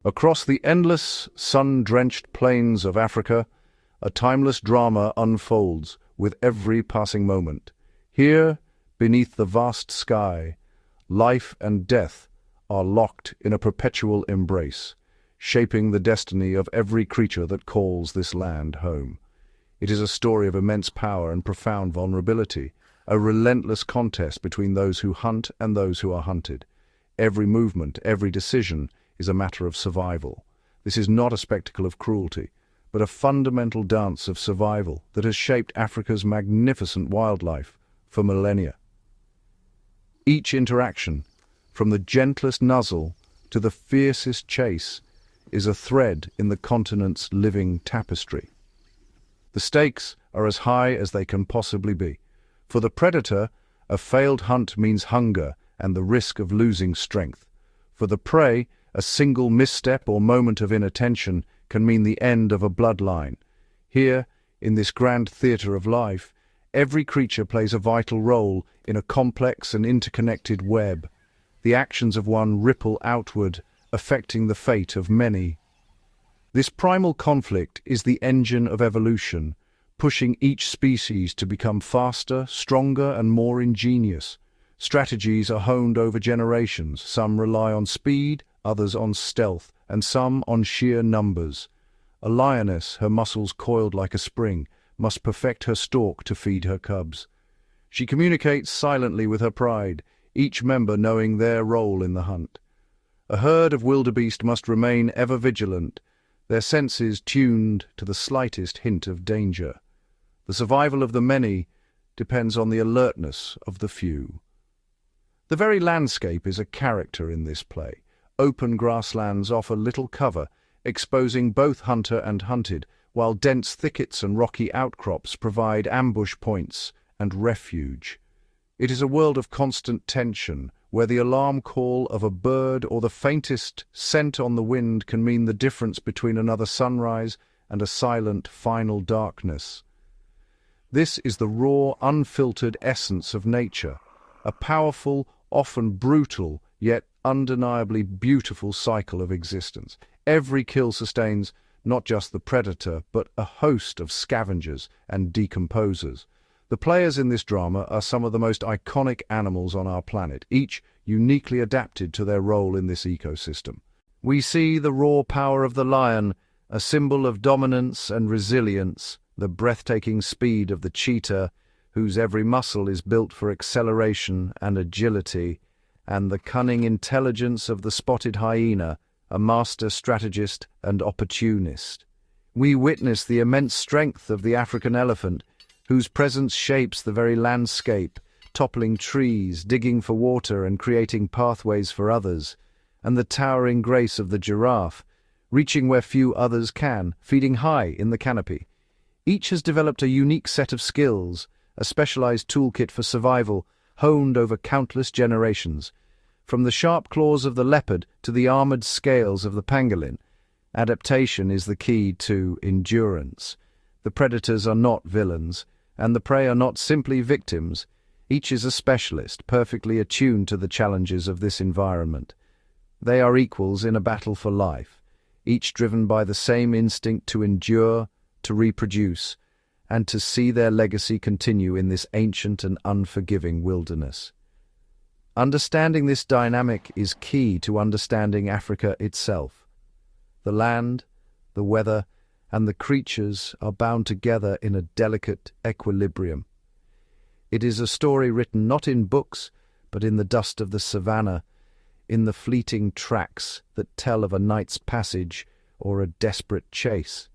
Across the endless, sun-drenched plains of Africa, a timeless drama unfolds with every passing moment. Here, beneath the vast sky, life and death are locked in a perpetual embrace, shaping the destiny of every creature that calls this land home. It is a story of immense power and profound vulnerability, a relentless contest between those who hunt and those who are hunted. Every movement, every decision is a matter of survival. This is not a spectacle of cruelty, but a fundamental dance of survival that has shaped Africa's magnificent wildlife for millennia. Each interaction, from the gentlest nuzzle to the fiercest chase, is a thread in the continent's living tapestry. The stakes are as high as they can possibly be. For the predator, a failed hunt means hunger and the risk of losing strength. For the prey, a single misstep or moment of inattention can mean the end of a bloodline. Here, in this grand theatre of life, every creature plays a vital role in a complex and interconnected web. The actions of one ripple outward, affecting the fate of many. This primal conflict is the engine of evolution, pushing each species to become faster, stronger, and more ingenious. Strategies are honed over generations. Some rely on speed, others on stealth, and some on sheer numbers. A lioness, her muscles coiled like a spring, must perfect her stalk to feed her cubs. She communicates silently with her pride, each member knowing their role in the hunt. A herd of wildebeest must remain ever vigilant, their senses tuned to the slightest hint of danger. The survival of the many depends on the alertness of the few. The very landscape is a character in this play. Open grasslands offer little cover, exposing both hunter and hunted, while dense thickets and rocky outcrops provide ambush points and refuge. It is a world of constant tension, where the alarm call of a bird or the faintest scent on the wind can mean the difference between another sunrise and a silent final darkness. This is the raw, unfiltered essence of nature, a powerful, often brutal, yet undeniably beautiful cycle of existence. Every kill sustains not just the predator, but a host of scavengers and decomposers. The players in this drama are some of the most iconic animals on our planet, each uniquely adapted to their role in this ecosystem. We see the raw power of the lion, a symbol of dominance and resilience, the breathtaking speed of the cheetah, whose every muscle is built for acceleration and agility, and the cunning intelligence of the spotted hyena, a master strategist and opportunist. We witness the immense strength of the African elephant, whose presence shapes the very landscape, toppling trees, digging for water and creating pathways for others, and the towering grace of the giraffe, reaching where few others can, feeding high in the canopy. Each has developed a unique set of skills, a specialized toolkit for survival, honed over countless generations. From the sharp claws of the leopard to the armored scales of the pangolin, adaptation is the key to endurance. The predators are not villains, and the prey are not simply victims. Each is a specialist, perfectly attuned to the challenges of this environment. They are equals in a battle for life, each driven by the same instinct to endure, to reproduce, and to see their legacy continue in this ancient and unforgiving wilderness. Understanding this dynamic is key to understanding Africa itself. The land, the weather, and the creatures are bound together in a delicate equilibrium. It is a story written not in books, but in the dust of the savanna, in the fleeting tracks that tell of a night's passage or a desperate chase,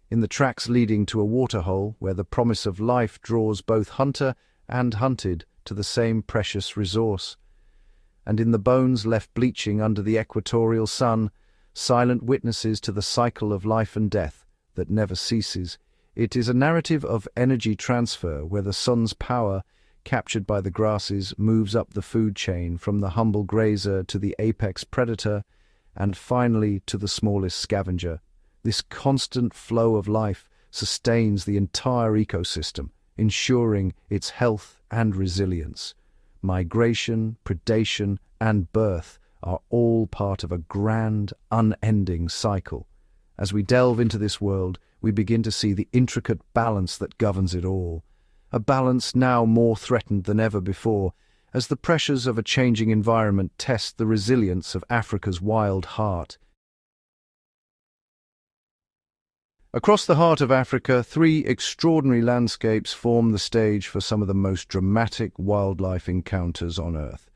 in the tracks leading to a waterhole where the promise of life draws both hunter and hunted to the same precious resource, and in the bones left bleaching under the equatorial sun, silent witnesses to the cycle of life and death that never ceases. It is a narrative of energy transfer where the sun's power, captured by the grasses, moves up the food chain from the humble grazer to the apex predator and finally to the smallest scavenger. This constant flow of life sustains the entire ecosystem, ensuring its health and resilience. Migration, predation, and birth are all part of a grand, unending cycle. As we delve into this world, we begin to see the intricate balance that governs it all. A balance now more threatened than ever before, as the pressures of a changing environment test the resilience of Africa's wild heart. Across the heart of Africa, three extraordinary landscapes form the stage for some of the most dramatic wildlife encounters on Earth: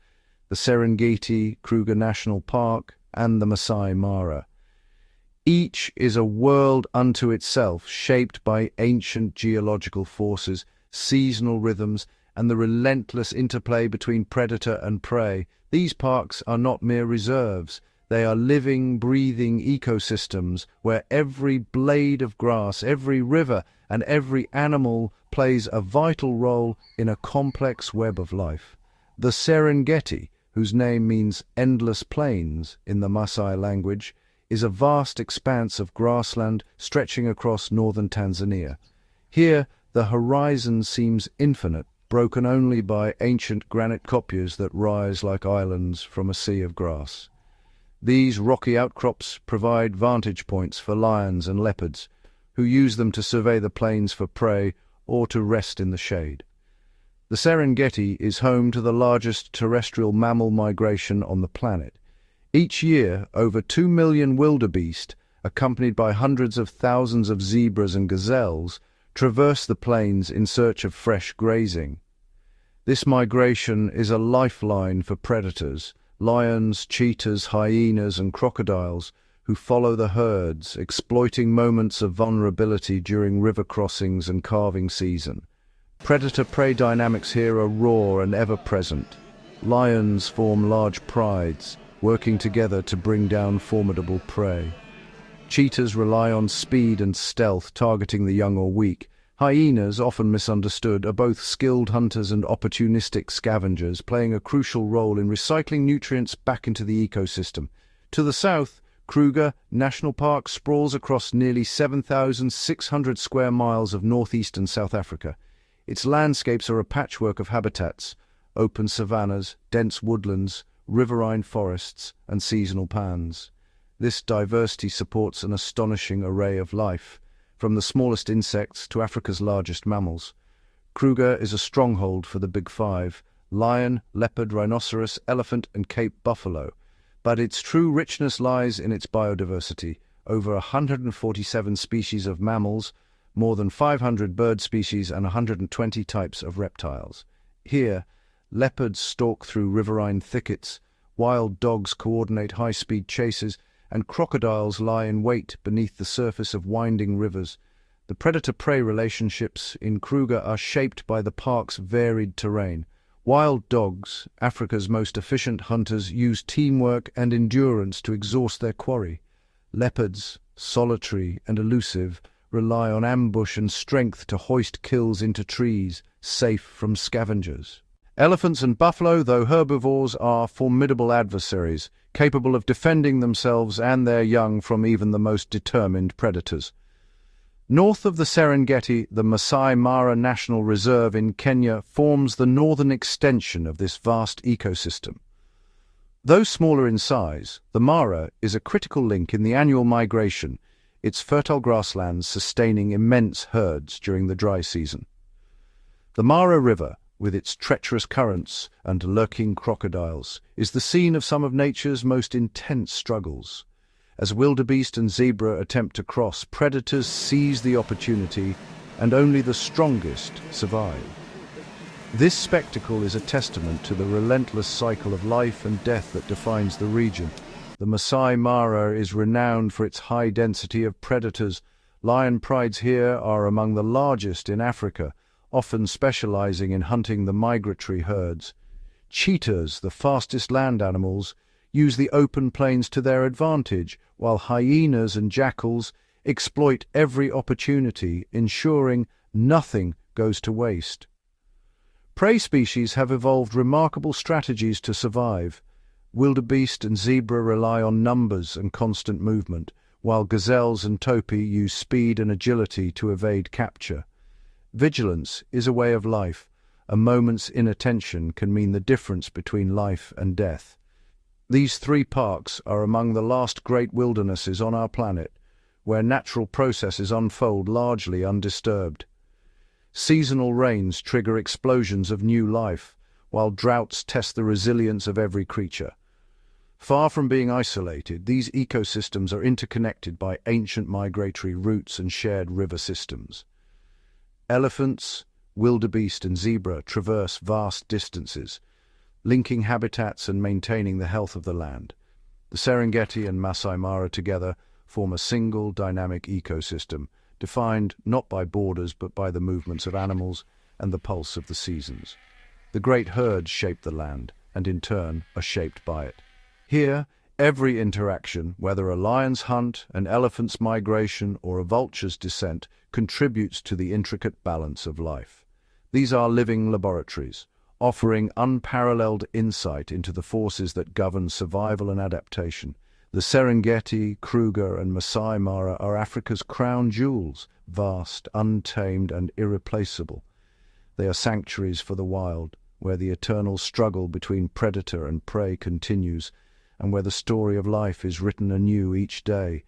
the Serengeti, Kruger National Park, and the Masai Mara. Each is a world unto itself, shaped by ancient geological forces, seasonal rhythms, and the relentless interplay between predator and prey. These parks are not mere reserves. They are living, breathing ecosystems where every blade of grass, every river, and every animal plays a vital role in a complex web of life. The Serengeti, whose name means endless plains in the Masai language, is a vast expanse of grassland stretching across northern Tanzania. Here, the horizon seems infinite, broken only by ancient granite kopjes that rise like islands from a sea of grass. These rocky outcrops provide vantage points for lions and leopards, who use them to survey the plains for prey or to rest in the shade. The Serengeti is home to the largest terrestrial mammal migration on the planet. Each year, over 2 million wildebeest, accompanied by hundreds of thousands of zebras and gazelles, traverse the plains in search of fresh grazing. This migration is a lifeline for predators, lions, cheetahs, hyenas, and crocodiles, who follow the herds, exploiting moments of vulnerability during river crossings and calving season. Predator-prey dynamics here are raw and ever-present. Lions form large prides, working together to bring down formidable prey. Cheetahs rely on speed and stealth, targeting the young or weak. Hyenas, often misunderstood, are both skilled hunters and opportunistic scavengers, playing a crucial role in recycling nutrients back into the ecosystem. To the south, Kruger National Park sprawls across nearly 7,600 square miles of northeastern South Africa. Its landscapes are a patchwork of habitats: open savannas, dense woodlands, riverine forests, and seasonal pans. This diversity supports an astonishing array of life, from the smallest insects to Africa's largest mammals. Kruger is a stronghold for the Big Five: lion, leopard, rhinoceros, elephant, and Cape buffalo. But its true richness lies in its biodiversity: over 147 species of mammals, more than 500 bird species, and 120 types of reptiles. Here, leopards stalk through riverine thickets, wild dogs coordinate high-speed chases, and crocodiles lie in wait beneath the surface of winding rivers. The predator-prey relationships in Kruger are shaped by the park's varied terrain. Wild dogs, Africa's most efficient hunters, use teamwork and endurance to exhaust their quarry. Leopards, solitary and elusive, rely on ambush and strength to hoist kills into trees, safe from scavengers. Elephants and buffalo, though herbivores, are formidable adversaries, capable of defending themselves and their young from even the most determined predators. North of the Serengeti, the Masai Mara National Reserve in Kenya forms the northern extension of this vast ecosystem. Though smaller in size, the Mara is a critical link in the annual migration, its fertile grasslands sustaining immense herds during the dry season. The Mara River, with its treacherous currents and lurking crocodiles, is the scene of some of nature's most intense struggles. As wildebeest and zebra attempt to cross, predators seize the opportunity, and only the strongest survive. This spectacle is a testament to the relentless cycle of life and death that defines the region. The Masai Mara is renowned for its high density of predators. Lion prides here are among the largest in Africa, often specializing in hunting the migratory herds. Cheetahs, the fastest land animals, use the open plains to their advantage, while hyenas and jackals exploit every opportunity, ensuring nothing goes to waste. Prey species have evolved remarkable strategies to survive. Wildebeest and zebra rely on numbers and constant movement, while gazelles and topi use speed and agility to evade capture. Vigilance is a way of life. A moment's inattention can mean the difference between life and death. These three parks are among the last great wildernesses on our planet, where natural processes unfold largely undisturbed. Seasonal rains trigger explosions of new life, while droughts test the resilience of every creature. Far from being isolated, these ecosystems are interconnected by ancient migratory routes and shared river systems. Elephants, wildebeest and zebra traverse vast distances, linking habitats and maintaining the health of the land. The Serengeti and Masai Mara together form a single dynamic ecosystem, defined not by borders but by the movements of animals and the pulse of the seasons. The great herds shape the land, and in turn are shaped by it. Here, every interaction, whether a lion's hunt, an elephant's migration, or a vulture's descent, contributes to the intricate balance of life. These are living laboratories, offering unparalleled insight into the forces that govern survival and adaptation. The Serengeti, Kruger, and Masai Mara are Africa's crown jewels, vast, untamed, and irreplaceable. They are sanctuaries for the wild, where the eternal struggle between predator and prey continues, and where the story of life is written anew each day.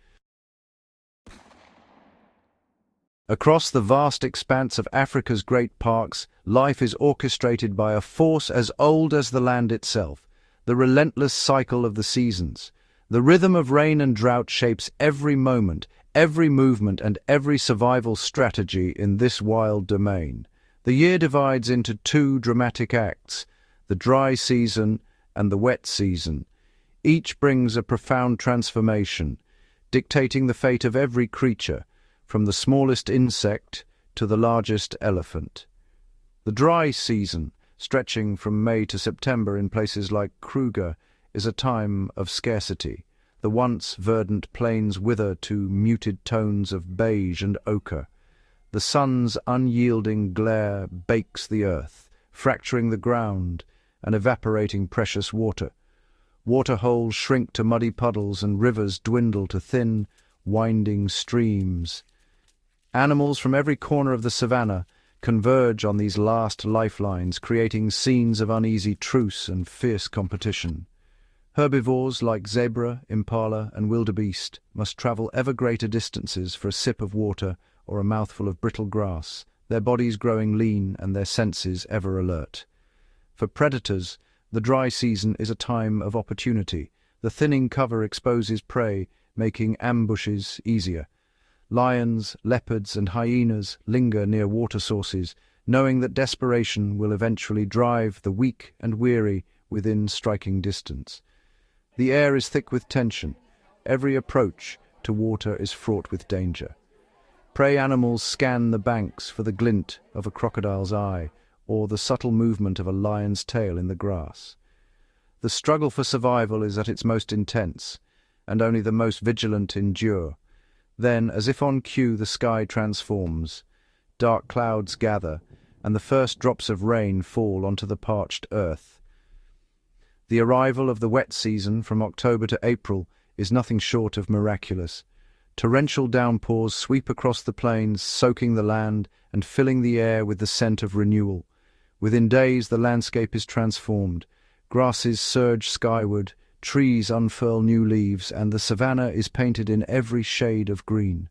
Across the vast expanse of Africa's great parks, life is orchestrated by a force as old as the land itself, the relentless cycle of the seasons. The rhythm of rain and drought shapes every moment, every movement, and every survival strategy in this wild domain. The year divides into two dramatic acts, the dry season and the wet season. Each brings a profound transformation, dictating the fate of every creature, from the smallest insect to the largest elephant. The dry season, stretching from May to September in places like Kruger, is a time of scarcity. The once verdant plains wither to muted tones of beige and ochre. The sun's unyielding glare bakes the earth, fracturing the ground and evaporating precious water. Waterholes shrink to muddy puddles and rivers dwindle to thin, winding streams. Animals from every corner of the savanna converge on these last lifelines, creating scenes of uneasy truce and fierce competition. Herbivores like zebra, impala, and wildebeest must travel ever greater distances for a sip of water or a mouthful of brittle grass, their bodies growing lean and their senses ever alert. For predators, the dry season is a time of opportunity. The thinning cover exposes prey, making ambushes easier. Lions, leopards, and hyenas linger near water sources, knowing that desperation will eventually drive the weak and weary within striking distance. The air is thick with tension. Every approach to water is fraught with danger. Prey animals scan the banks for the glint of a crocodile's eye or the subtle movement of a lion's tail in the grass. The struggle for survival is at its most intense, and only the most vigilant endure. Then, as if on cue, the sky transforms. Dark clouds gather, and the first drops of rain fall onto the parched earth. The arrival of the wet season from October to April is nothing short of miraculous. Torrential downpours sweep across the plains, soaking the land and filling the air with the scent of renewal. Within days, the landscape is transformed. Grasses surge skyward, trees unfurl new leaves, and the savanna is painted in every shade of green.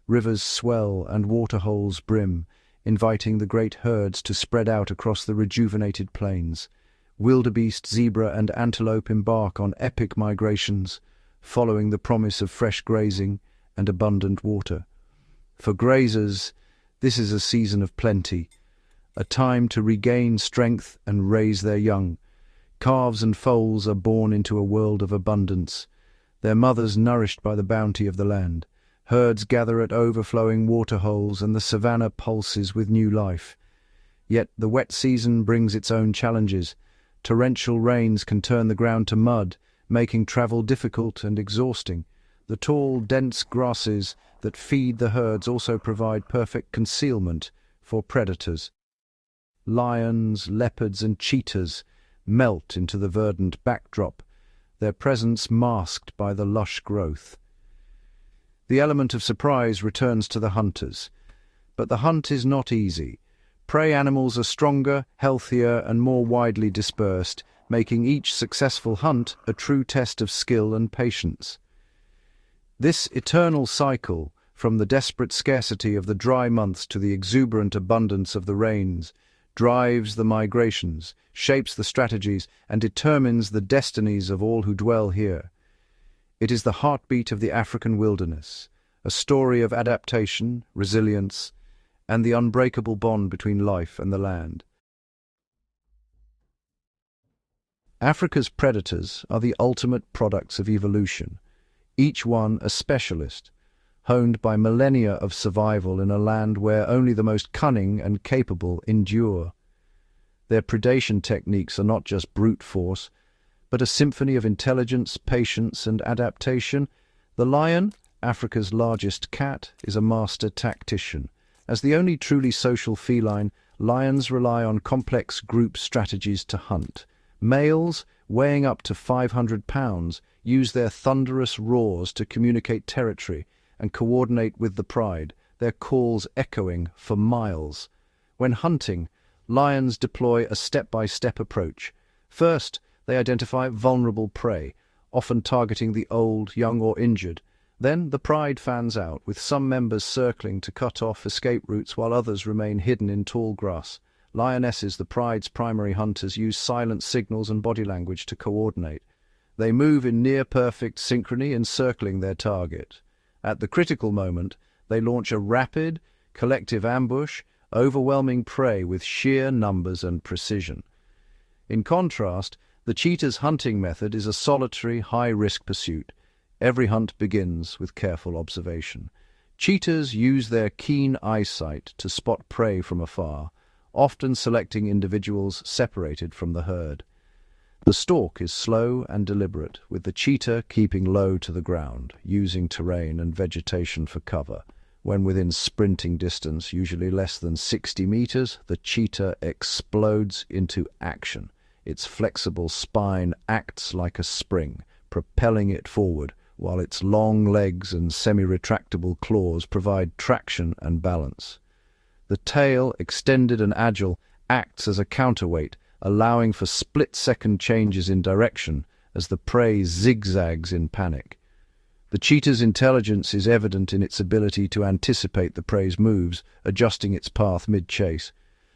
Rivers swell and waterholes brim, inviting the great herds to spread out across the rejuvenated plains. Wildebeest, zebra, and antelope embark on epic migrations, following the promise of fresh grazing and abundant water. For grazers, this is a season of plenty, a time to regain strength and raise their young. Calves and foals are born into a world of abundance, their mothers nourished by the bounty of the land. Herds gather at overflowing waterholes, and the savanna pulses with new life. Yet the wet season brings its own challenges. Torrential rains can turn the ground to mud, making travel difficult and exhausting. The tall, dense grasses that feed the herds also provide perfect concealment for predators. Lions, leopards, and cheetahs melt into the verdant backdrop, their presence masked by the lush growth. The element of surprise returns to the hunters. But the hunt is not easy. Prey animals are stronger, healthier, and more widely dispersed, making each successful hunt a true test of skill and patience. This eternal cycle, from the desperate scarcity of the dry months to the exuberant abundance of the rains, drives the migrations, shapes the strategies, and determines the destinies of all who dwell here. It is the heartbeat of the African wilderness, a story of adaptation, resilience, and the unbreakable bond between life and the land. Africa's predators are the ultimate products of evolution, each one a specialist, honed by millennia of survival in a land where only the most cunning and capable endure. Their predation techniques are not just brute force, but a symphony of intelligence, patience, and adaptation. The lion, Africa's largest cat, is a master tactician. As the only truly social feline, lions rely on complex group strategies to hunt. Males, weighing up to 500 pounds, use their thunderous roars to communicate territory and coordinate with the pride, their calls echoing for miles. When hunting, lions deploy a step-by-step approach. First, they identify vulnerable prey, often targeting the old, young, or injured. Then the pride fans out, with some members circling to cut off escape routes while others remain hidden in tall grass. Lionesses, the pride's primary hunters, use silent signals and body language to coordinate. They move in near-perfect synchrony, encircling their target. At the critical moment, they launch a rapid, collective ambush, overwhelming prey with sheer numbers and precision. In contrast, the cheetah's hunting method is a solitary, high-risk pursuit. Every hunt begins with careful observation. Cheetahs use their keen eyesight to spot prey from afar, often selecting individuals separated from the herd. The stalk is slow and deliberate, with the cheetah keeping low to the ground, using terrain and vegetation for cover. When within sprinting distance, usually less than 60 meters, the cheetah explodes into action. Its flexible spine acts like a spring, propelling it forward, while its long legs and semi-retractable claws provide traction and balance. The tail, extended and agile, acts as a counterweight, allowing for split-second changes in direction as the prey zigzags in panic. The cheetah's intelligence is evident in its ability to anticipate the prey's moves, adjusting its path mid-chase.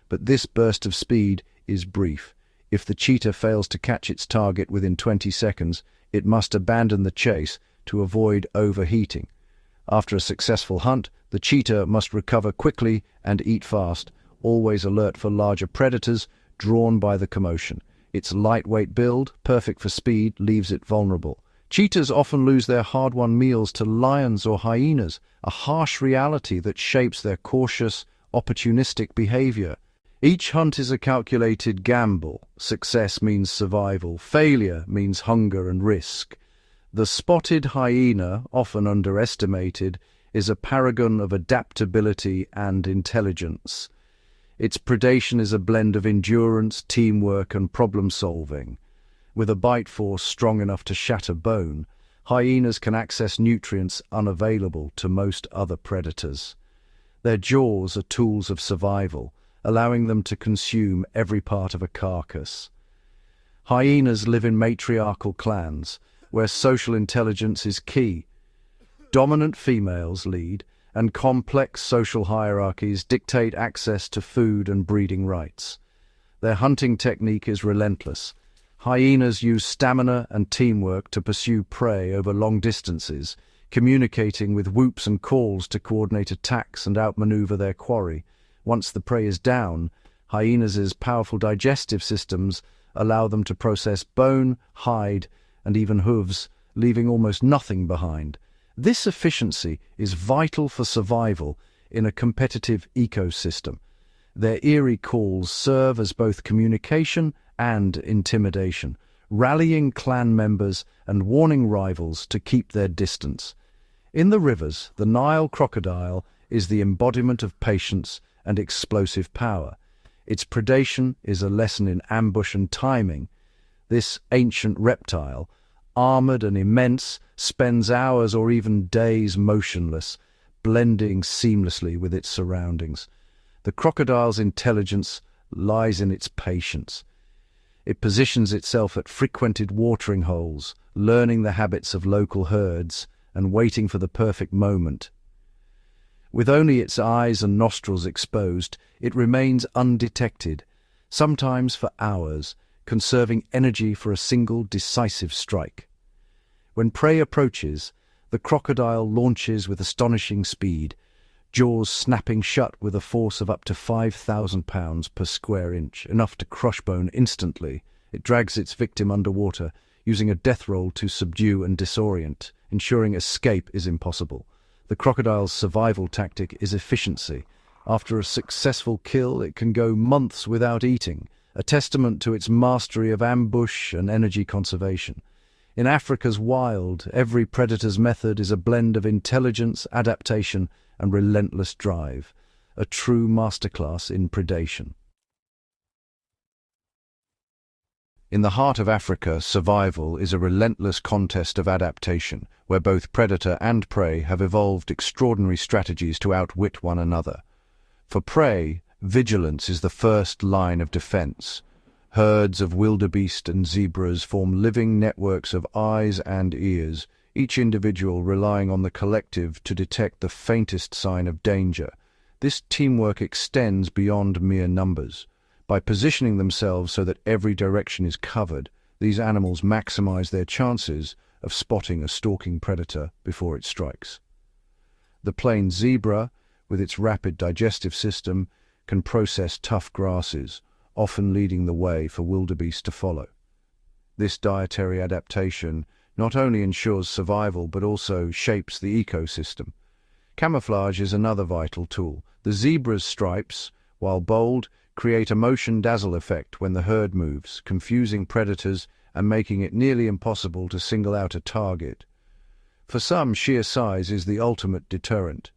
But this burst of speed is brief. If the cheetah fails to catch its target within 20 seconds, it must abandon the chase to avoid overheating. After a successful hunt, the cheetah must recover quickly and eat fast, always alert for larger predators drawn by the commotion. Its lightweight build, perfect for speed, leaves it vulnerable. Cheetahs often lose their hard-won meals to lions or hyenas, a harsh reality that shapes their cautious, opportunistic behavior. Each hunt is a calculated gamble. Success means survival. Failure means hunger and risk. The spotted hyena, often underestimated, is a paragon of adaptability and intelligence. Its predation is a blend of endurance, teamwork, and problem-solving. With a bite force strong enough to shatter bone, hyenas can access nutrients unavailable to most other predators. Their jaws are tools of survival, allowing them to consume every part of a carcass. Hyenas live in matriarchal clans, where social intelligence is key. Dominant females lead, and complex social hierarchies dictate access to food and breeding rights. Their hunting technique is relentless. Hyenas use stamina and teamwork to pursue prey over long distances, communicating with whoops and calls to coordinate attacks and outmaneuver their quarry. Once the prey is down, hyenas' powerful digestive systems allow them to process bone, hide, and even hooves, leaving almost nothing behind. This efficiency is vital for survival in a competitive ecosystem. Their eerie calls serve as both communication and intimidation, rallying clan members and warning rivals to keep their distance. In the rivers, the Nile crocodile is the embodiment of patience and explosive power. Its predation is a lesson in ambush and timing. This ancient reptile, armored and immense, spends hours or even days motionless, blending seamlessly with its surroundings. The crocodile's intelligence lies in its patience. It positions itself at frequented watering holes, learning the habits of local herds and waiting for the perfect moment. With only its eyes and nostrils exposed, it remains undetected, sometimes for hours, conserving energy for a single decisive strike. When prey approaches, the crocodile launches with astonishing speed, jaws snapping shut with a force of up to 5,000 pounds per square inch, enough to crush bone instantly. It drags its victim underwater, using a death roll to subdue and disorient, ensuring escape is impossible. The crocodile's survival tactic is efficiency. After a successful kill, it can go months without eating, a testament to its mastery of ambush and energy conservation. In Africa's wild, every predator's method is a blend of intelligence, adaptation, and relentless drive, a true masterclass in predation. In the heart of Africa, survival is a relentless contest of adaptation, where both predator and prey have evolved extraordinary strategies to outwit one another. For prey, vigilance is the first line of defense. Herds of wildebeest and zebras form living networks of eyes and ears, each individual relying on the collective to detect the faintest sign of danger. This teamwork extends beyond mere numbers. By positioning themselves so that every direction is covered, these animals maximize their chances of spotting a stalking predator before it strikes. The plain zebra, with its rapid digestive system, can process tough grasses, often leading the way for wildebeest to follow. This dietary adaptation not only ensures survival but also shapes the ecosystem. Camouflage is another vital tool. The zebra's stripes, while bold, create a motion dazzle effect when the herd moves, confusing predators and making it nearly impossible to single out a target. For some, sheer size is the ultimate deterrent.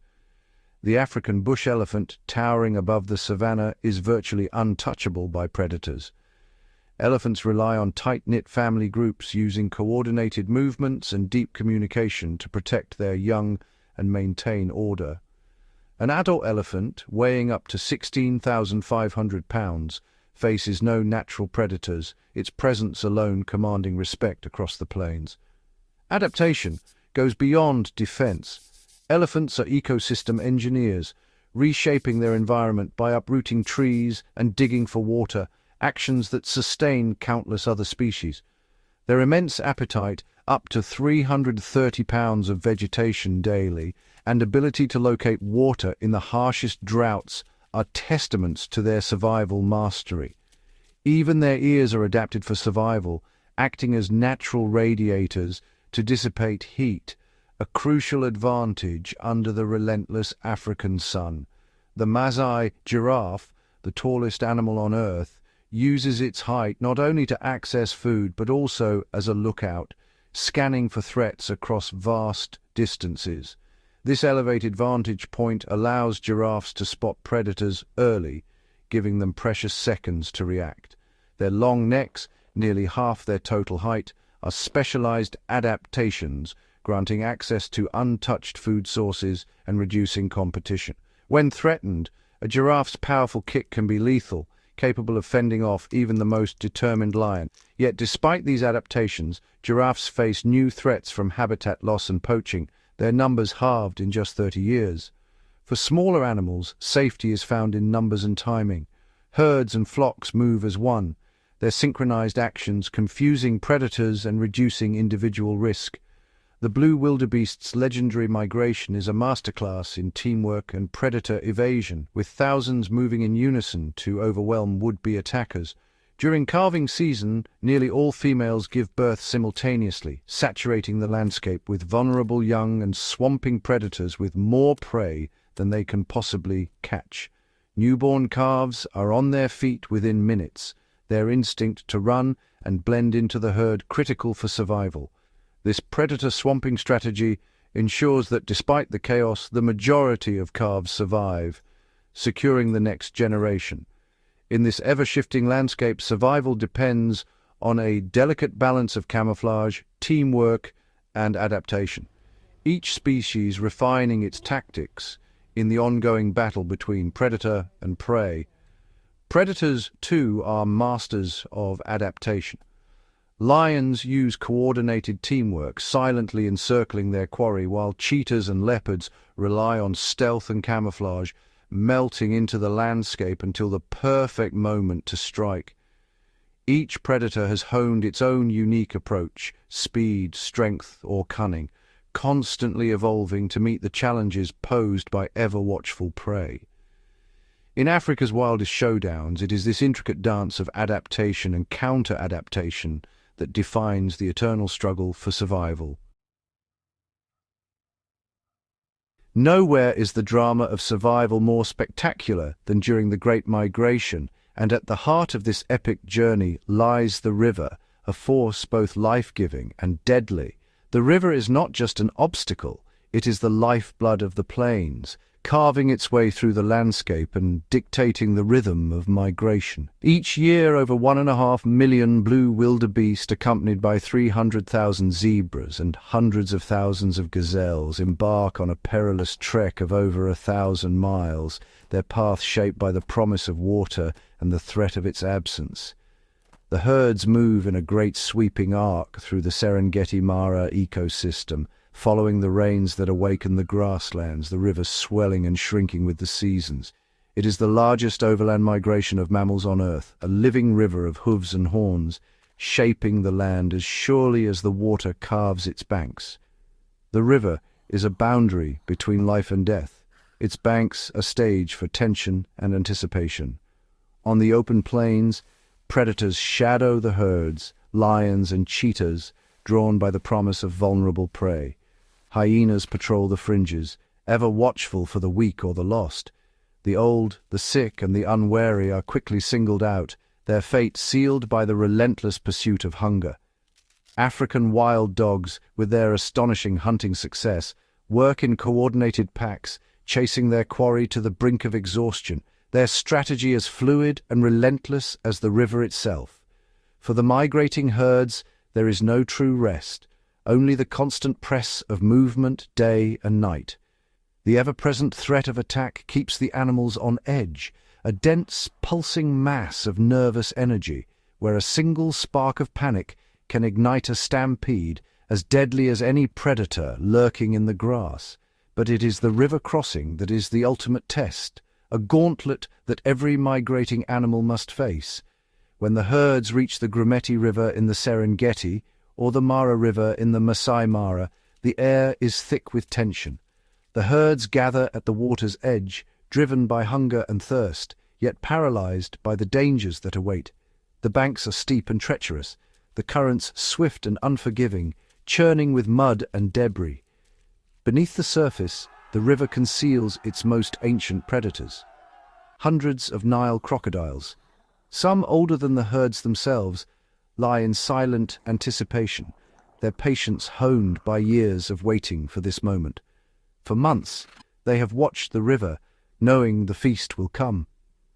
The African bush elephant, towering above the savanna, is virtually untouchable by predators. Elephants rely on tight-knit family groups using coordinated movements and deep communication to protect their young and maintain order. An adult elephant, weighing up to 16,500 pounds, faces no natural predators, its presence alone commanding respect across the plains. Adaptation goes beyond defense. Elephants are ecosystem engineers, reshaping their environment by uprooting trees and digging for water, actions that sustain countless other species. Their immense appetite, up to 330 pounds of vegetation daily, and ability to locate water in the harshest droughts are testaments to their survival mastery. Even their ears are adapted for survival, acting as natural radiators to dissipate heat, a crucial advantage under the relentless African sun. The Masai giraffe, the tallest animal on Earth, uses its height not only to access food but also as a lookout, scanning for threats across vast distances. This elevated vantage point allows giraffes to spot predators early, giving them precious seconds to react. Their long necks, nearly half their total height, are specialized adaptations, granting access to untouched food sources and reducing competition. When threatened, a giraffe's powerful kick can be lethal, capable of fending off even the most determined lion. Yet despite these adaptations, giraffes face new threats from habitat loss and poaching, their numbers halved in just 30 years. For smaller animals, safety is found in numbers and timing. Herds and flocks move as one, their synchronized actions confusing predators and reducing individual risk. The blue wildebeest's legendary migration is a masterclass in teamwork and predator evasion, with thousands moving in unison to overwhelm would-be attackers. During calving season, nearly all females give birth simultaneously, saturating the landscape with vulnerable young and swamping predators with more prey than they can possibly catch. Newborn calves are on their feet within minutes, their instinct to run and blend into the herd critical for survival. This predator swamping strategy ensures that despite the chaos, the majority of calves survive, securing the next generation. In this ever-shifting landscape, survival depends on a delicate balance of camouflage, teamwork, and adaptation. Each species refining its tactics in the ongoing battle between predator and prey. Predators, too, are masters of adaptation. Lions use coordinated teamwork, silently encircling their quarry, while cheetahs and leopards rely on stealth and camouflage, melting into the landscape until the perfect moment to strike. Each predator has honed its own unique approach, speed, strength, or cunning, constantly evolving to meet the challenges posed by ever-watchful prey. In Africa's wildest showdowns, it is this intricate dance of adaptation and counter-adaptation that defines the eternal struggle for survival. Nowhere is the drama of survival more spectacular than during the Great Migration, and at the heart of this epic journey lies the river, a force both life-giving and deadly. The river is not just an obstacle, it is the lifeblood of the plains, carving its way through the landscape and dictating the rhythm of migration. Each year, over 1.5 million blue wildebeest, accompanied by 300,000 zebras and hundreds of thousands of gazelles, embark on a perilous trek of over 1,000 miles, their path shaped by the promise of water and the threat of its absence. The herds move in a great sweeping arc through the Serengeti Mara ecosystem, following the rains that awaken the grasslands, the river swelling and shrinking with the seasons. It is the largest overland migration of mammals on Earth, a living river of hooves and horns, shaping the land as surely as the water carves its banks. The river is a boundary between life and death, its banks a stage for tension and anticipation. On the open plains, predators shadow the herds, lions and cheetahs, drawn by the promise of vulnerable prey. Hyenas patrol the fringes, ever watchful for the weak or the lost. The old, the sick, and the unwary are quickly singled out, their fate sealed by the relentless pursuit of hunger. African wild dogs, with their astonishing hunting success, work in coordinated packs, chasing their quarry to the brink of exhaustion, their strategy as fluid and relentless as the river itself. For the migrating herds, there is no true rest, only the constant press of movement day and night. The ever-present threat of attack keeps the animals on edge, a dense, pulsing mass of nervous energy, where a single spark of panic can ignite a stampede as deadly as any predator lurking in the grass. But it is the river crossing that is the ultimate test, a gauntlet that every migrating animal must face. When the herds reach the Grumeti River in the Serengeti, or the Mara River in the Masai Mara, the air is thick with tension. The herds gather at the water's edge, driven by hunger and thirst, yet paralyzed by the dangers that await. The banks are steep and treacherous, the currents swift and unforgiving, churning with mud and debris. Beneath the surface, the river conceals its most ancient predators. Hundreds of Nile crocodiles, some older than the herds themselves, lie in silent anticipation, their patience honed by years of waiting for this moment. For months, they have watched the river, knowing the feast will come.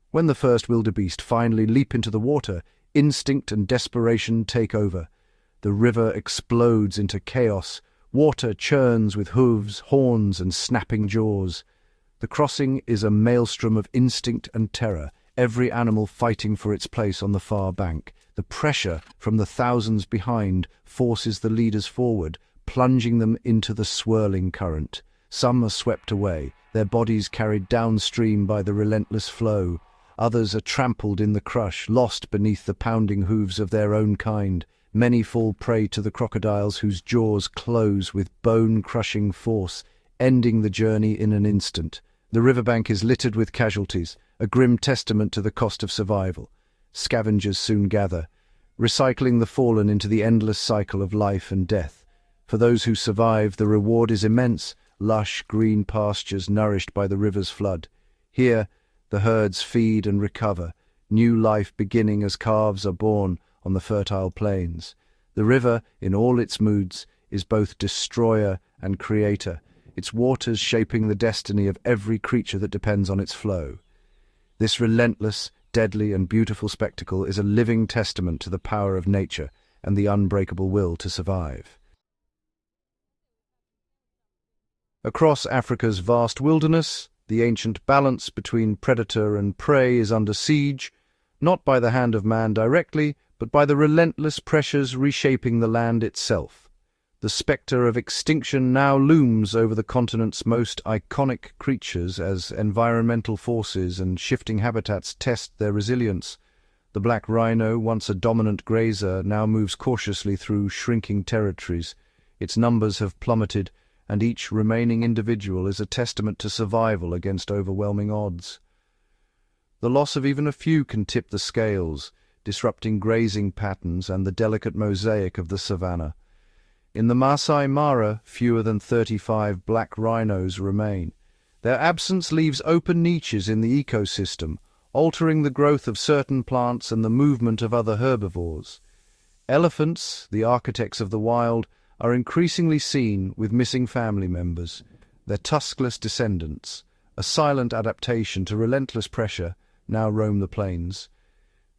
When the first wildebeest finally leap into the water, instinct and desperation take over. The river explodes into chaos, water churns with hooves, horns, and snapping jaws. The crossing is a maelstrom of instinct and terror, every animal fighting for its place on the far bank. The pressure from the thousands behind forces the leaders forward, plunging them into the swirling current. Some are swept away, their bodies carried downstream by the relentless flow. Others are trampled in the crush, lost beneath the pounding hooves of their own kind. Many fall prey to the crocodiles whose jaws close with bone-crushing force, ending the journey in an instant. The riverbank is littered with casualties, a grim testament to the cost of survival. Scavengers soon gather, recycling the fallen into the endless cycle of life and death. For those who survive, the reward is immense, lush green pastures nourished by the river's flood. Here, the herds feed and recover, new life beginning as calves are born on the fertile plains. The river, in all its moods, is both destroyer and creator, its waters shaping the destiny of every creature that depends on its flow. This relentless, deadly and beautiful spectacle is a living testament to the power of nature and the unbreakable will to survive. Across Africa's vast wilderness, the ancient balance between predator and prey is under siege. not by the hand of man directly, but by the relentless pressures reshaping the land itself. The specter of extinction now looms over the continent's most iconic creatures as environmental forces and shifting habitats test their resilience. The black rhino, once a dominant grazer, now moves cautiously through shrinking territories. Its numbers have plummeted, and each remaining individual is a testament to survival against overwhelming odds. The loss of even a few can tip the scales, disrupting grazing patterns and the delicate mosaic of the savanna. In the Masai Mara, fewer than 35 black rhinos remain. Their absence leaves open niches in the ecosystem, altering the growth of certain plants and the movement of other herbivores. Elephants, the architects of the wild, are increasingly seen with missing family members. Their tuskless descendants, a silent adaptation to relentless pressure, now roam the plains.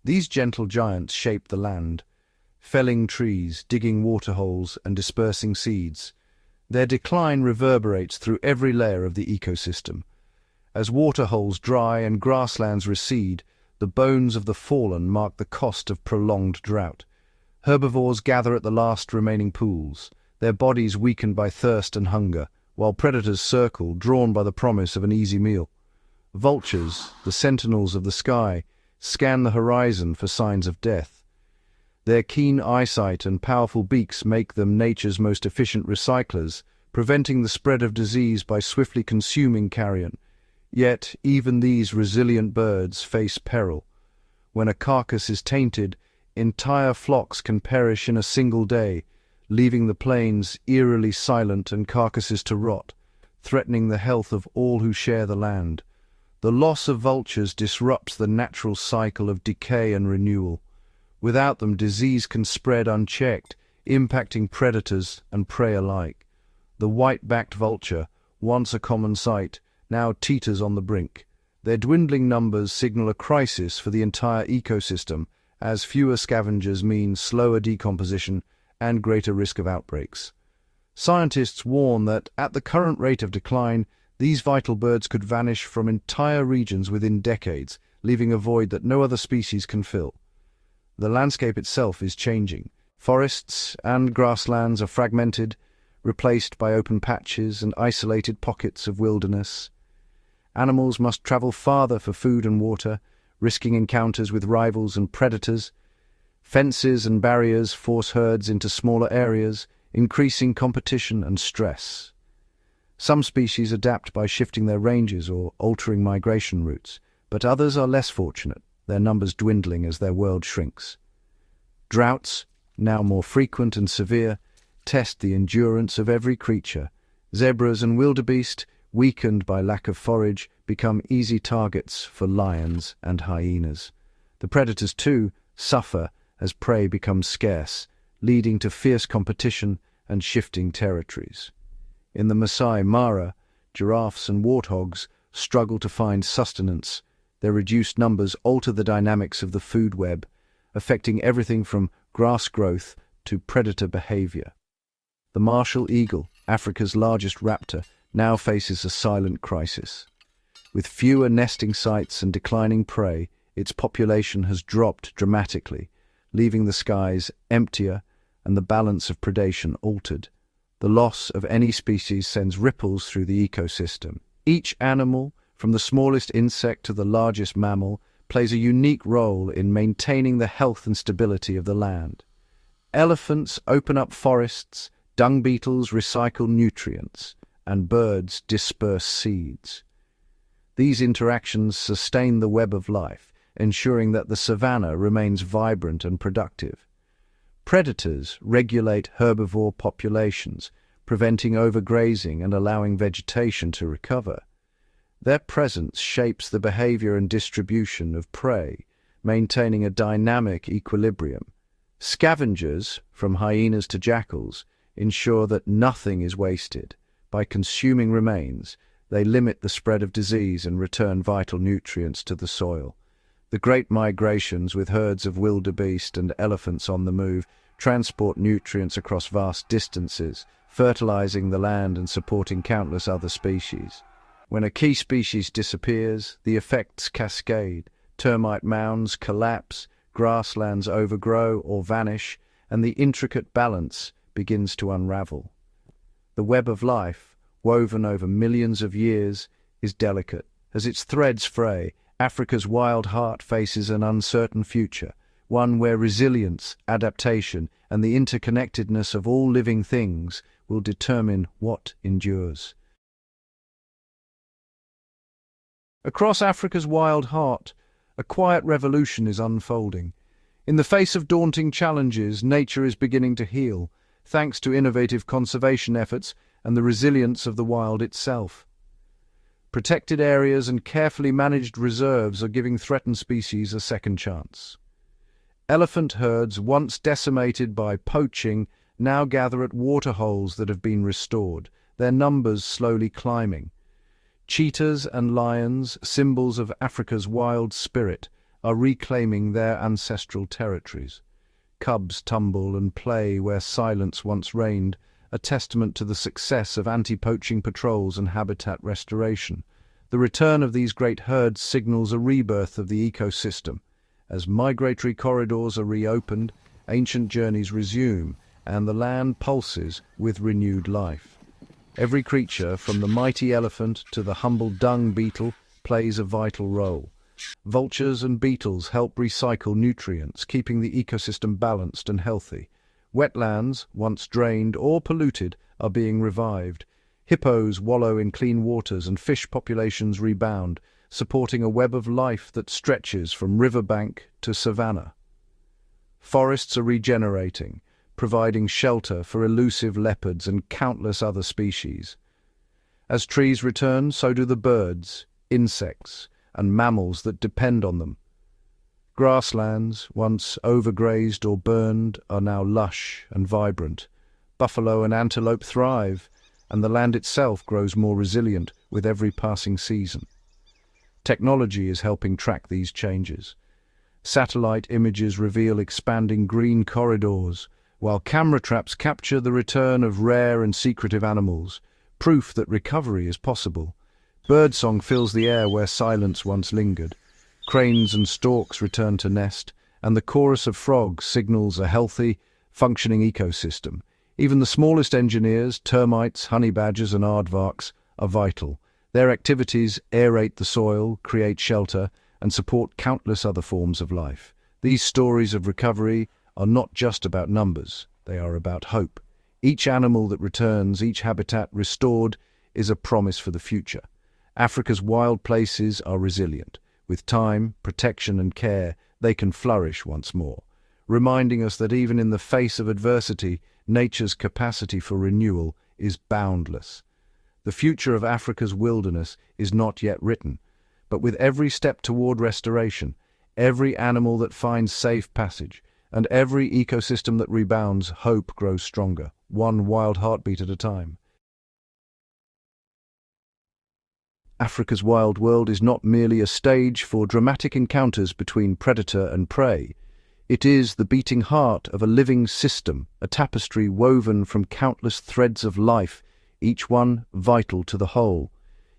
These gentle giants shape the land, felling trees, digging waterholes, and dispersing seeds. Their decline reverberates through every layer of the ecosystem. As waterholes dry and grasslands recede, the bones of the fallen mark the cost of prolonged drought. Herbivores gather at the last remaining pools, their bodies weakened by thirst and hunger, while predators circle, drawn by the promise of an easy meal. Vultures, the sentinels of the sky, scan the horizon for signs of death. Their keen eyesight and powerful beaks make them nature's most efficient recyclers, preventing the spread of disease by swiftly consuming carrion. Yet even these resilient birds face peril. When a carcass is tainted, entire flocks can perish in a single day, leaving the plains eerily silent and carcasses to rot, threatening the health of all who share the land. The loss of vultures disrupts the natural cycle of decay and renewal. Without them, disease can spread unchecked, impacting predators and prey alike. The white-backed vulture, once a common sight, now teeters on the brink. Their dwindling numbers signal a crisis for the entire ecosystem, as fewer scavengers mean slower decomposition and greater risk of outbreaks. Scientists warn that, at the current rate of decline, these vital birds could vanish from entire regions within decades, leaving a void that no other species can fill. The landscape itself is changing. Forests and grasslands are fragmented, replaced by open patches and isolated pockets of wilderness. Animals must travel farther for food and water, risking encounters with rivals and predators. Fences and barriers force herds into smaller areas, increasing competition and stress. Some species adapt by shifting their ranges or altering migration routes, but others are less fortunate, their numbers dwindling as their world shrinks. Droughts, now more frequent and severe, test the endurance of every creature. Zebras and wildebeest, weakened by lack of forage, become easy targets for lions and hyenas. The predators, too, suffer as prey becomes scarce, leading to fierce competition and shifting territories. In the Masai Mara, giraffes and warthogs struggle to find sustenance. Their reduced numbers alter the dynamics of the food web, affecting everything from grass growth to predator behavior. The martial eagle, Africa's largest raptor, now faces a silent crisis. With fewer nesting sites and declining prey, its population has dropped dramatically, leaving the skies emptier and the balance of predation altered. The loss of any species sends ripples through the ecosystem. Each animal, from the smallest insect to the largest mammal, plays a unique role in maintaining the health and stability of the land. Elephants open up forests, dung beetles recycle nutrients, and birds disperse seeds. These interactions sustain the web of life, ensuring that the savanna remains vibrant and productive. Predators regulate herbivore populations, preventing overgrazing and allowing vegetation to recover. Their presence shapes the behavior and distribution of prey, maintaining a dynamic equilibrium. Scavengers, from hyenas to jackals, ensure that nothing is wasted. By consuming remains, they limit the spread of disease and return vital nutrients to the soil. The great migrations, with herds of wildebeest and elephants on the move, transport nutrients across vast distances, fertilizing the land and supporting countless other species. When a key species disappears, the effects cascade. termite mounds collapse, grasslands overgrow or vanish, and the intricate balance begins to unravel. The web of life, woven over millions of years, is delicate. As its threads fray, Africa's wild heart faces an uncertain future, one where resilience, adaptation, and the interconnectedness of all living things will determine what endures. Across Africa's wild heart, a quiet revolution is unfolding. In the face of daunting challenges, nature is beginning to heal, thanks to innovative conservation efforts and the resilience of the wild itself. Protected areas and carefully managed reserves are giving threatened species a second chance. Elephant herds, once decimated by poaching, now gather at waterholes that have been restored, their numbers slowly climbing. Cheetahs and lions, symbols of Africa's wild spirit, are reclaiming their ancestral territories. Cubs tumble and play where silence once reigned, a testament to the success of anti-poaching patrols and habitat restoration. The return of these great herds signals a rebirth of the ecosystem. As migratory corridors are reopened, ancient journeys resume, and the land pulses with renewed life. Every creature, from the mighty elephant to the humble dung beetle, plays a vital role. Vultures and beetles help recycle nutrients, keeping the ecosystem balanced and healthy. Wetlands, once drained or polluted, are being revived. Hippos wallow in clean waters and fish populations rebound, supporting a web of life that stretches from riverbank to savanna. Forests are regenerating, providing shelter for elusive leopards and countless other species. As trees return, so do the birds, insects, and mammals that depend on them. Grasslands, once overgrazed or burned, are now lush and vibrant. Buffalo and antelope thrive, and the land itself grows more resilient with every passing season. Technology is helping track these changes. Satellite images reveal expanding green corridors, while camera traps capture the return of rare and secretive animals, proof that recovery is possible. Birdsong fills the air where silence once lingered. Cranes and storks return to nest, and the chorus of frogs signals a healthy, functioning ecosystem. Even the smallest engineers, termites, honey badgers and aardvarks, are vital. Their activities aerate the soil, create shelter, and support countless other forms of life. These stories of recovery are not just about numbers, they are about hope. Each animal that returns, each habitat restored, is a promise for the future. Africa's wild places are resilient. With time, protection and care, they can flourish once more, reminding us that even in the face of adversity, nature's capacity for renewal is boundless. The future of Africa's wilderness is not yet written, but with every step toward restoration, every animal that finds safe passage, and every ecosystem that rebounds, hope grows stronger, one wild heartbeat at a time. Africa's wild world is not merely a stage for dramatic encounters between predator and prey. It is the beating heart of a living system, a tapestry woven from countless threads of life, each one vital to the whole.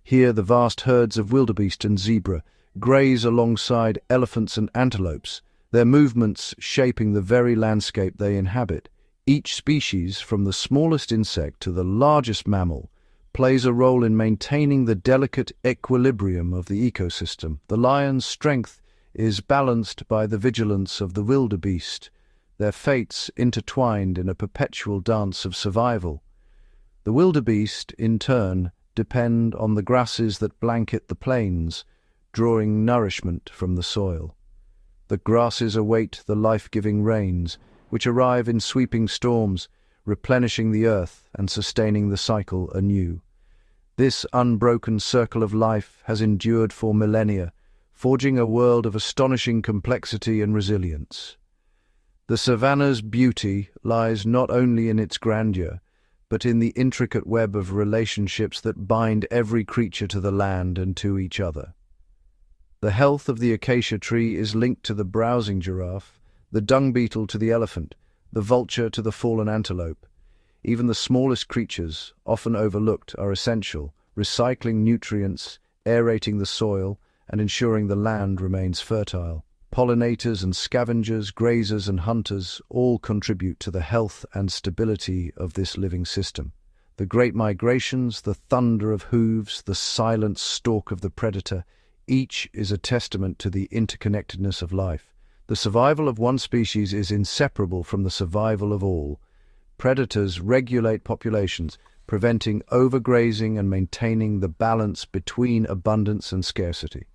Here the vast herds of wildebeest and zebra graze alongside elephants and antelopes, their movements shaping the very landscape they inhabit. Each species, from the smallest insect to the largest mammal, plays a role in maintaining the delicate equilibrium of the ecosystem. The lion's strength is balanced by the vigilance of the wildebeest, their fates intertwined in a perpetual dance of survival. The wildebeest, in turn, depend on the grasses that blanket the plains, drawing nourishment from the soil. The grasses await the life-giving rains, which arrive in sweeping storms, replenishing the earth and sustaining the cycle anew. This unbroken circle of life has endured for millennia, forging a world of astonishing complexity and resilience. The savanna's beauty lies not only in its grandeur, but in the intricate web of relationships that bind every creature to the land and to each other. The health of the acacia tree is linked to the browsing giraffe, the dung beetle to the elephant, the vulture to the fallen antelope. Even the smallest creatures, often overlooked, are essential, recycling nutrients, aerating the soil, and ensuring the land remains fertile. Pollinators and scavengers, grazers and hunters all contribute to the health and stability of this living system. The great migrations, the thunder of hooves, the silent stalk of the predator, each is a testament to the interconnectedness of life. The survival of one species is inseparable from the survival of all. Predators regulate populations, preventing overgrazing and maintaining the balance between abundance and scarcity.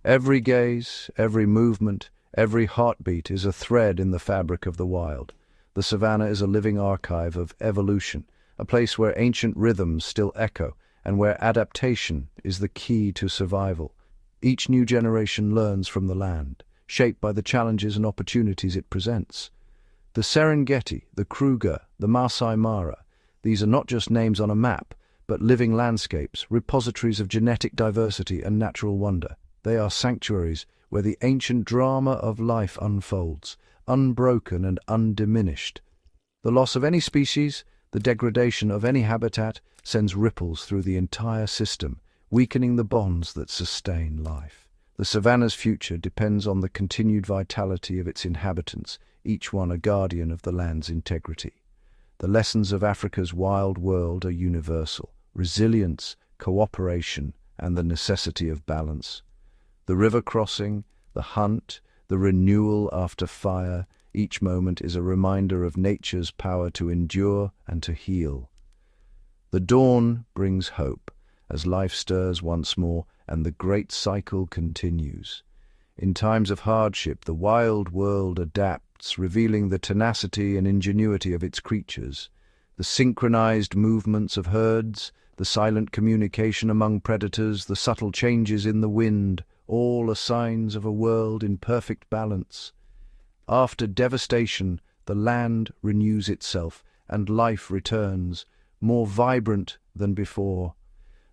Every gaze, every movement, every heartbeat is a thread in the fabric of the wild. The savanna is a living archive of evolution, a place where ancient rhythms still echo, and where adaptation is the key to survival. Each new generation learns from the land, shaped by the challenges and opportunities it presents. The Serengeti, the Kruger, the Masai Mara, these are not just names on a map, but living landscapes, repositories of genetic diversity and natural wonder. They are sanctuaries where the ancient drama of life unfolds, unbroken and undiminished. The loss of any species, the degradation of any habitat, sends ripples through the entire system, weakening the bonds that sustain life. The savanna's future depends on the continued vitality of its inhabitants, each one a guardian of the land's integrity. The lessons of Africa's wild world are universal: resilience, cooperation, and the necessity of balance. The river crossing, the hunt, the renewal after fire, each moment is a reminder of nature's power to endure and to heal. The dawn brings hope, as life stirs once more and the great cycle continues. In times of hardship, the wild world adapts, revealing the tenacity and ingenuity of its creatures. The synchronized movements of herds, the silent communication among predators, the subtle changes in the wind, all are signs of a world in perfect balance. After devastation, the land renews itself, and life returns, more vibrant than before.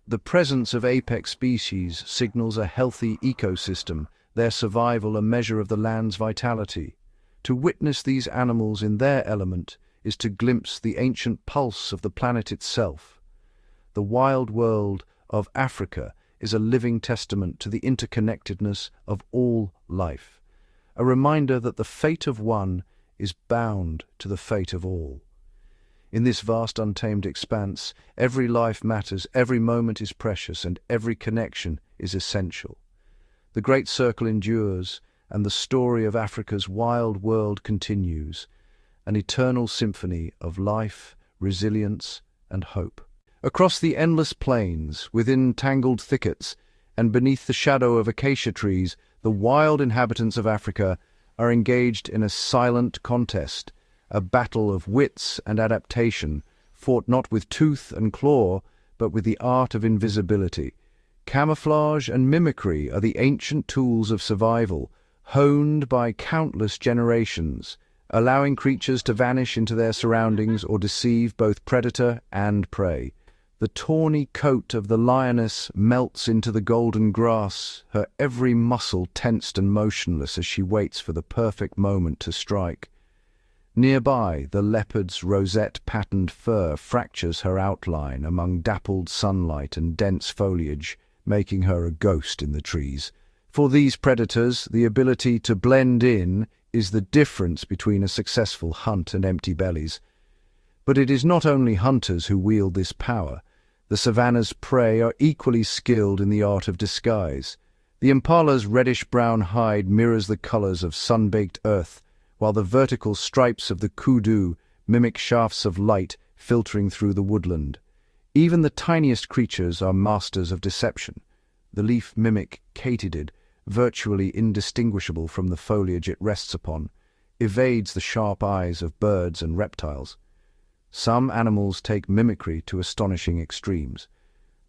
The presence of apex species signals a healthy ecosystem, their survival a measure of the land's vitality. To witness these animals in their element is to glimpse the ancient pulse of the planet itself. The wild world of Africa is a living testament to the interconnectedness of all life, a reminder that the fate of one is bound to the fate of all. In this vast untamed expanse, every life matters, every moment is precious, and every connection is essential. The great circle endures, and the story of Africa's wild world continues, an eternal symphony of life, resilience, and hope. Across the endless plains, within tangled thickets, and beneath the shadow of acacia trees, the wild inhabitants of Africa are engaged in a silent contest, a battle of wits and adaptation, fought not with tooth and claw, but with the art of invisibility. Camouflage and mimicry are the ancient tools of survival, honed by countless generations, allowing creatures to vanish into their surroundings or deceive both predator and prey. The tawny coat of the lioness melts into the golden grass, her every muscle tensed and motionless as she waits for the perfect moment to strike. Nearby, the leopard's rosette-patterned fur fractures her outline among dappled sunlight and dense foliage, making her a ghost in the trees. For these predators, the ability to blend in is the difference between a successful hunt and empty bellies. But it is not only hunters who wield this power. The savanna's prey are equally skilled in the art of disguise. The impala's reddish-brown hide mirrors the colors of sun-baked earth, while the vertical stripes of the kudu mimic shafts of light filtering through the woodland. Even the tiniest creatures are masters of deception. The leaf mimic katydid, virtually indistinguishable from the foliage it rests upon, evades the sharp eyes of birds and reptiles. Some animals take mimicry to astonishing extremes.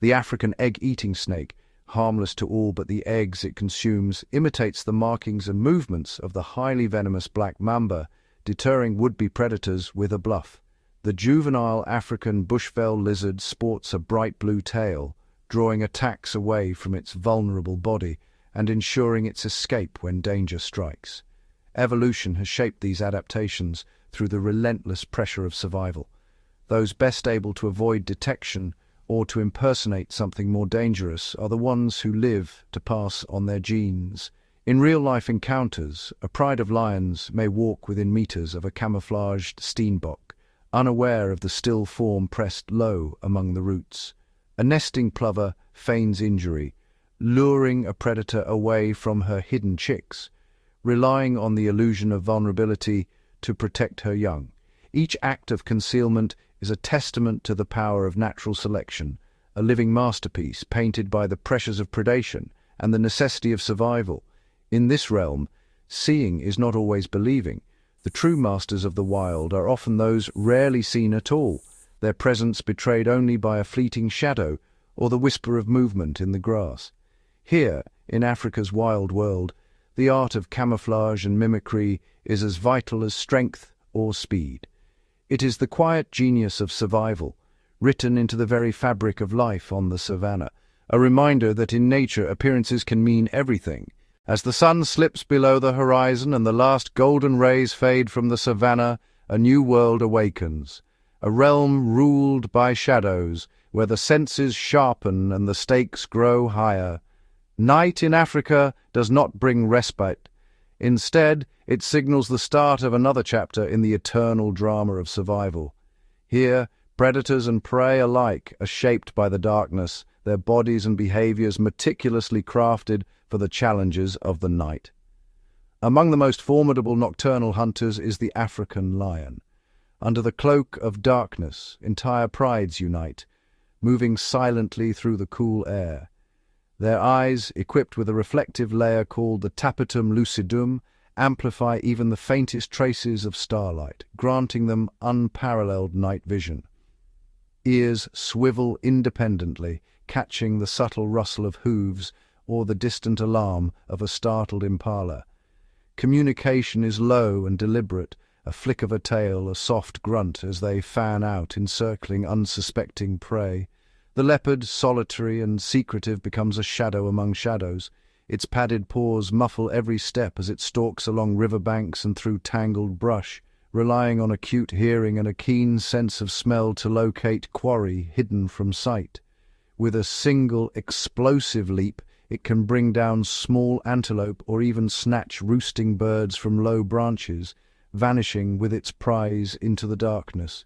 The African egg-eating snake, harmless to all but the eggs it consumes, imitates the markings and movements of the highly venomous black mamba, deterring would-be predators with a bluff. The juvenile African bushveld lizard sports a bright blue tail, drawing attacks away from its vulnerable body and ensuring its escape when danger strikes. Evolution has shaped these adaptations through the relentless pressure of survival. Those best able to avoid detection or to impersonate something more dangerous are the ones who live to pass on their genes. In real-life encounters, a pride of lions may walk within meters of a camouflaged steenbok, unaware of the still form pressed low among the roots. A nesting plover feigns injury, luring a predator away from her hidden chicks, relying on the illusion of vulnerability to protect her young. Each act of concealment is a testament to the power of natural selection, a living masterpiece painted by the pressures of predation and the necessity of survival. In this realm, seeing is not always believing. The true masters of the wild are often those rarely seen at all, their presence betrayed only by a fleeting shadow or the whisper of movement in the grass. Here, in Africa's wild world, the art of camouflage and mimicry is as vital as strength or speed. It is the quiet genius of survival, written into the very fabric of life on the savanna, a reminder that in nature appearances can mean everything. As the sun slips below the horizon and the last golden rays fade from the savanna, a new world awakens, a realm ruled by shadows, where the senses sharpen and the stakes grow higher. Night in Africa does not bring respite. Instead, it signals the start of another chapter in the eternal drama of survival. Here, predators and prey alike are shaped by the darkness, their bodies and behaviors meticulously crafted for the challenges of the night. Among the most formidable nocturnal hunters is the African lion. Under the cloak of darkness, entire prides unite, moving silently through the cool air. Their eyes, equipped with a reflective layer called the tapetum lucidum, amplify even the faintest traces of starlight, granting them unparalleled night vision. Ears swivel independently, catching the subtle rustle of hooves or the distant alarm of a startled impala. Communication is low and deliberate, a flick of a tail, a soft grunt as they fan out, encircling unsuspecting prey. The leopard, solitary and secretive, becomes a shadow among shadows. Its padded paws muffle every step as it stalks along riverbanks and through tangled brush, relying on acute hearing and a keen sense of smell to locate quarry hidden from sight. With a single explosive leap, it can bring down small antelope or even snatch roosting birds from low branches, vanishing with its prize into the darkness.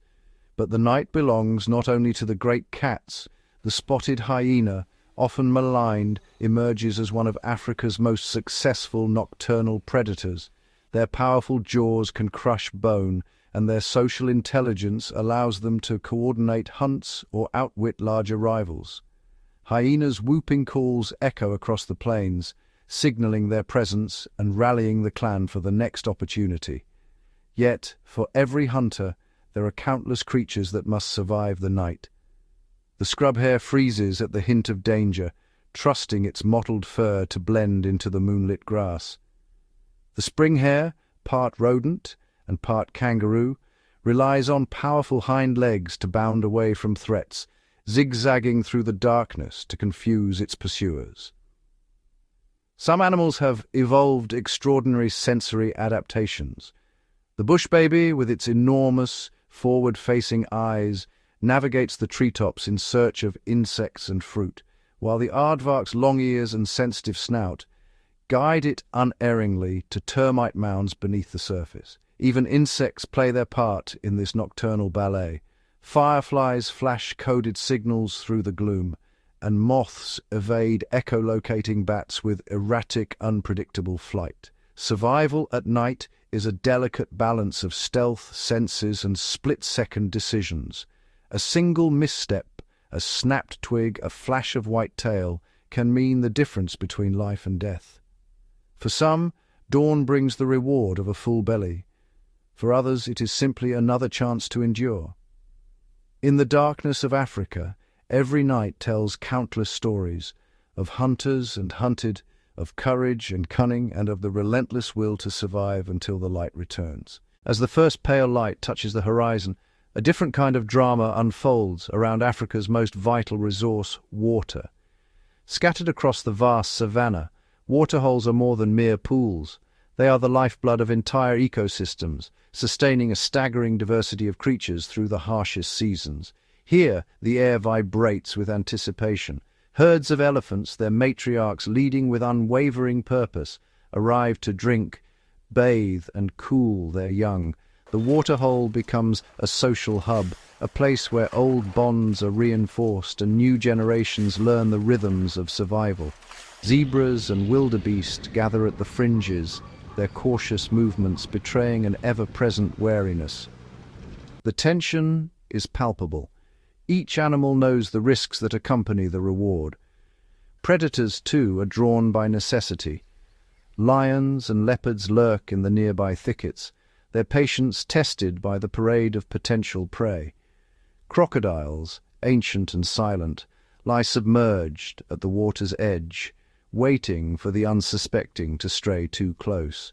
But the night belongs not only to the great cats. The spotted hyena, often maligned, emerges as one of Africa's most successful nocturnal predators. Their powerful jaws can crush bone, and their social intelligence allows them to coordinate hunts or outwit larger rivals. Hyenas' whooping calls echo across the plains, signaling their presence and rallying the clan for the next opportunity. Yet, for every hunter, there are countless creatures that must survive the night. The scrub hare freezes at the hint of danger, trusting its mottled fur to blend into the moonlit grass. The spring hare, part rodent and part kangaroo, relies on powerful hind legs to bound away from threats, zigzagging through the darkness to confuse its pursuers. Some animals have evolved extraordinary sensory adaptations. The bush baby, with its enormous, forward-facing eyes, navigates the treetops in search of insects and fruit, while the aardvark's long ears and sensitive snout guide it unerringly to termite mounds beneath the surface. Even insects play their part in this nocturnal ballet. Fireflies flash coded signals through the gloom, and moths evade echolocating bats with erratic, unpredictable flight. Survival at night is a delicate balance of stealth, senses, and split-second decisions. A single misstep, a snapped twig, a flash of white tail, can mean the difference between life and death. For some, dawn brings the reward of a full belly. For others, it is simply another chance to endure. In the darkness of Africa, every night tells countless stories of hunters and hunted, of courage and cunning, and of the relentless will to survive until the light returns. As the first pale light touches the horizon, a different kind of drama unfolds around Africa's most vital resource, water. Scattered across the vast savanna, waterholes are more than mere pools. They are the lifeblood of entire ecosystems, sustaining a staggering diversity of creatures through the harshest seasons. Here, the air vibrates with anticipation. Herds of elephants, their matriarchs leading with unwavering purpose, arrive to drink, bathe, and cool their young. The waterhole becomes a social hub, a place where old bonds are reinforced and new generations learn the rhythms of survival. Zebras and wildebeest gather at the fringes, their cautious movements betraying an ever-present wariness. The tension is palpable. Each animal knows the risks that accompany the reward. Predators, too, are drawn by necessity. Lions and leopards lurk in the nearby thickets, their patience tested by the parade of potential prey. Crocodiles, ancient and silent, lie submerged at the water's edge, waiting for the unsuspecting to stray too close.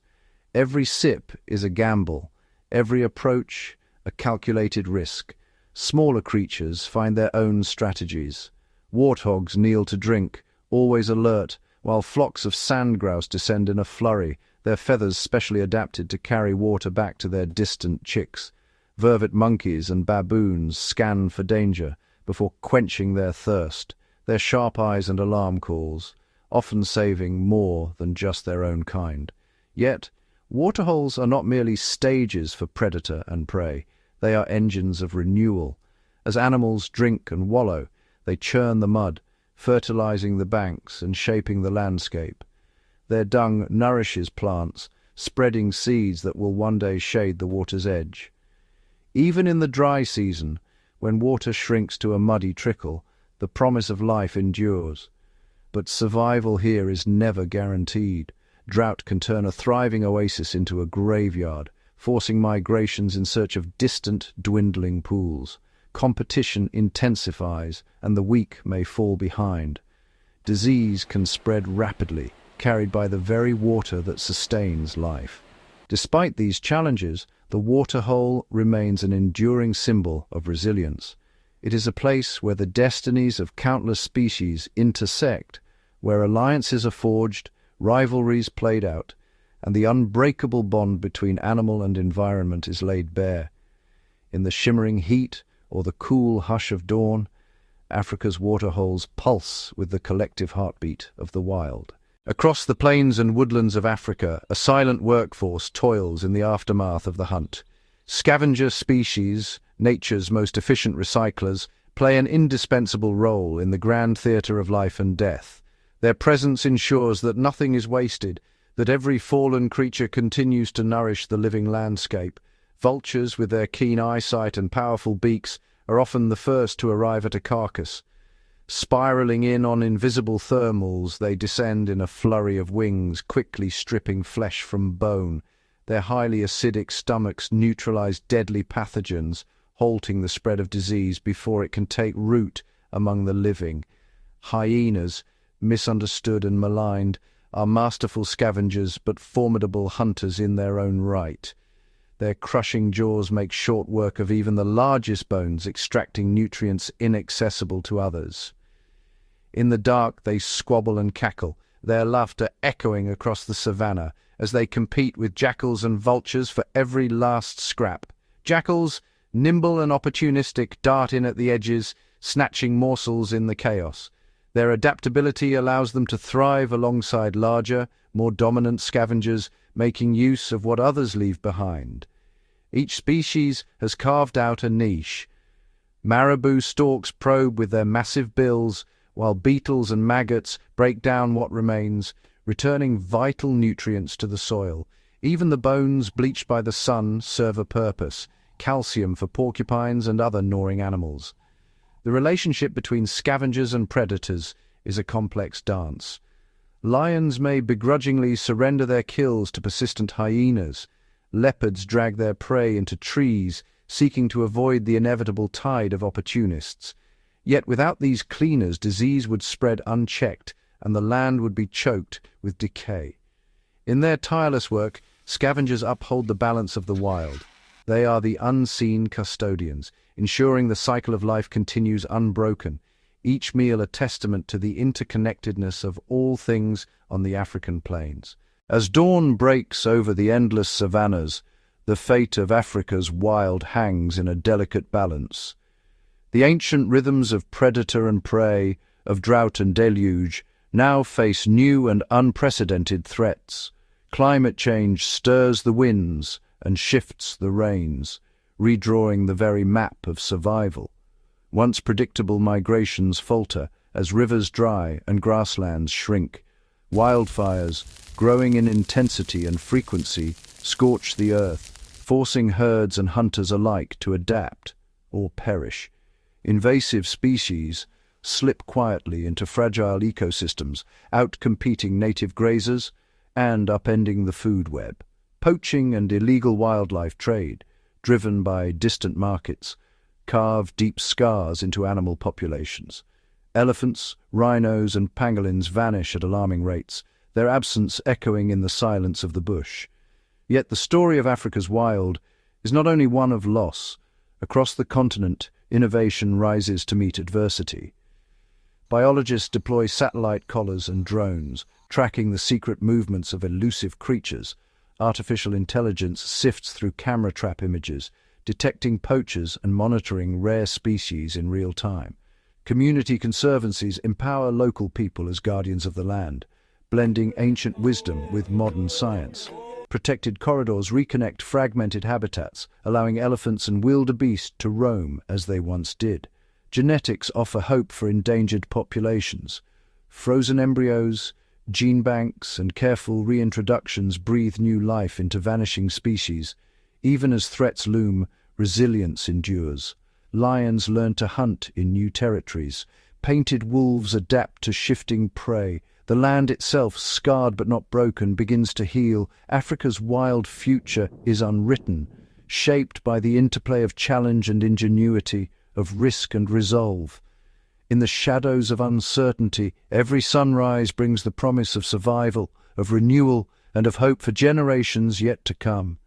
Every sip is a gamble, every approach a calculated risk. Smaller creatures find their own strategies. Warthogs kneel to drink, always alert, while flocks of sand grouse descend in a flurry, their feathers specially adapted to carry water back to their distant chicks. Vervet monkeys and baboons scan for danger before quenching their thirst, their sharp eyes and alarm calls, often saving more than just their own kind. Yet, waterholes are not merely stages for predator and prey, they are engines of renewal. As animals drink and wallow, they churn the mud, fertilizing the banks and shaping the landscape. Their dung nourishes plants, spreading seeds that will one day shade the water's edge. Even in the dry season, when water shrinks to a muddy trickle, the promise of life endures. But survival here is never guaranteed. Drought can turn a thriving oasis into a graveyard, forcing migrations in search of distant, dwindling pools. Competition intensifies, and the weak may fall behind. Disease can spread rapidly, carried by the very water that sustains life. Despite these challenges, the waterhole remains an enduring symbol of resilience. It is a place where the destinies of countless species intersect, where alliances are forged, rivalries played out, and the unbreakable bond between animal and environment is laid bare. In the shimmering heat or the cool hush of dawn, Africa's waterholes pulse with the collective heartbeat of the wild. Across the plains and woodlands of Africa, a silent workforce toils in the aftermath of the hunt. Scavenger species, nature's most efficient recyclers, play an indispensable role in the grand theatre of life and death. Their presence ensures that nothing is wasted, that every fallen creature continues to nourish the living landscape. Vultures, with their keen eyesight and powerful beaks, are often the first to arrive at a carcass. Spiraling in on invisible thermals, they descend in a flurry of wings, quickly stripping flesh from bone. Their highly acidic stomachs neutralize deadly pathogens, halting the spread of disease before it can take root among the living. Hyenas, misunderstood and maligned, are masterful scavengers but formidable hunters in their own right. Their crushing jaws make short work of even the largest bones, extracting nutrients inaccessible to others. In the dark they squabble and cackle, their laughter echoing across the savanna as they compete with jackals and vultures for every last scrap. Jackals, nimble and opportunistic, dart in at the edges, snatching morsels in the chaos. Their adaptability allows them to thrive alongside larger, more dominant scavengers, making use of what others leave behind. Each species has carved out a niche. Marabou storks probe with their massive bills, while beetles and maggots break down what remains, returning vital nutrients to the soil. Even the bones bleached by the sun serve a purpose, calcium for porcupines and other gnawing animals. The relationship between scavengers and predators is a complex dance. Lions may begrudgingly surrender their kills to persistent hyenas. Leopards drag their prey into trees, seeking to avoid the inevitable tide of opportunists. Yet without these cleaners, disease would spread unchecked, and the land would be choked with decay. In their tireless work, scavengers uphold the balance of the wild. They are the unseen custodians, ensuring the cycle of life continues unbroken, each meal a testament to the interconnectedness of all things on the African plains. As dawn breaks over the endless savannas, the fate of Africa's wild hangs in a delicate balance. The ancient rhythms of predator and prey, of drought and deluge, now face new and unprecedented threats. Climate change stirs the winds and shifts the rains, redrawing the very map of survival. Once predictable migrations falter as rivers dry and grasslands shrink. Wildfires, growing in intensity and frequency, scorch the earth, forcing herds and hunters alike to adapt or perish. Invasive species slip quietly into fragile ecosystems, outcompeting native grazers and upending the food web. Poaching and illegal wildlife trade, driven by distant markets, carve deep scars into animal populations. Elephants, rhinos, and pangolins vanish at alarming rates, their absence echoing in the silence of the bush. Yet the story of Africa's wild is not only one of loss. Across the continent, innovation rises to meet adversity. Biologists deploy satellite collars and drones, tracking the secret movements of elusive creatures. Artificial intelligence sifts through camera trap images, detecting poachers and monitoring rare species in real time. Community conservancies empower local people as guardians of the land, blending ancient wisdom with modern science. Protected corridors reconnect fragmented habitats, allowing elephants and wildebeest to roam as they once did. Genetics offer hope for endangered populations. Frozen embryos, gene banks, and careful reintroductions breathe new life into vanishing species. Even as threats loom, resilience endures. Lions learn to hunt in new territories. Painted wolves adapt to shifting prey. The land itself, scarred but not broken, begins to heal. Africa's wild future is unwritten, shaped by the interplay of challenge and ingenuity, of risk and resolve. In the shadows of uncertainty, every sunrise brings the promise of survival, of renewal, and of hope for generations yet to come.